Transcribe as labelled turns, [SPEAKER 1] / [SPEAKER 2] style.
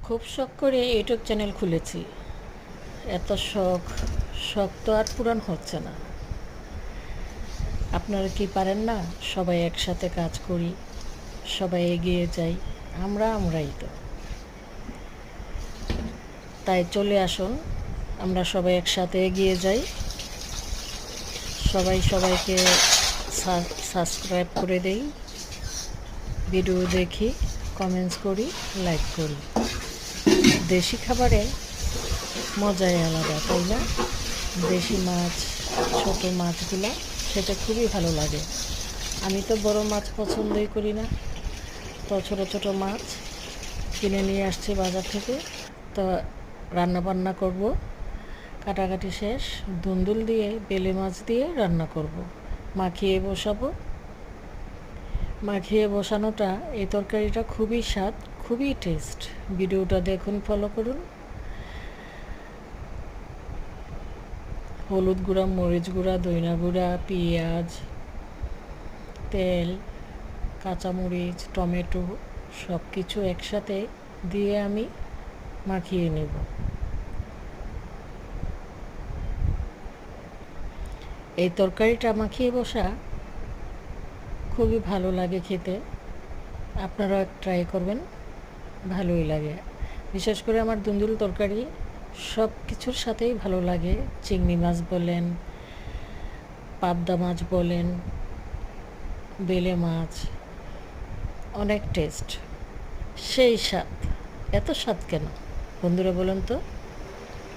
[SPEAKER 1] খুব শখ করে ইউটিউব চ্যানেল খুলেছি। এত শখ শখ তো আর পূরণ হচ্ছে না। আপনারা কি পারেন না? সবাই একসাথে কাজ করি, সবাই এগিয়ে যাই, আমরাই তো। তাই চলে আসুন, আমরা সবাই একসাথে এগিয়ে যাই। সবাই সবাইকে সাবস্ক্রাইব করে দেই, ভিডিও দেখি, কমেন্টস করি, লাইক করি। দেশি খাবারে মজাই আলাদা, তাই না? দেশি মাছ, ছোট মাছগুলো খেতে খুবই ভালো লাগে। আমি তো বড় মাছ পছন্দই করি না, তো ছোট ছোট মাছ কিনে নিয়ে আসছি বাজার থেকে। তো রান্না বান্না করব, কাটাকাটি শেষ, ধুন্দুল দিয়ে বেলে মাছ দিয়ে রান্না করব। মাখিয়ে বসাবো। মাখিয়ে বসানোটা, এই তরকারিটা খুবই স্বাদ, খুবই টেস্ট। ভিডিওটা দেখুন, ফলো করুন। হলুদ গুঁড়া, মরিচ গুঁড়া, ধনিয়া গুঁড়া, পেঁয়াজ, তেল, কাঁচামরিচ, টমেটো সব কিছু একসাথে দিয়ে আমি মাখিয়ে নেব। এই তরকারিটা মাখিয়ে বসা খুবই ভালো লাগে খেতে। আপনারাও ট্রাই করবেন, ভালোই লাগে। বিশেষ করে আমার ধুন্দুল তরকারি সব কিছুর সাথেই ভালো লাগে। চিংড়ি মাছ বলেন, পাবদা মাছ বলেন, বেলে মাছ, অনেক টেস্ট, সেই স্বাদ। এত স্বাদ কেন বন্ধুরা, বলুন তো?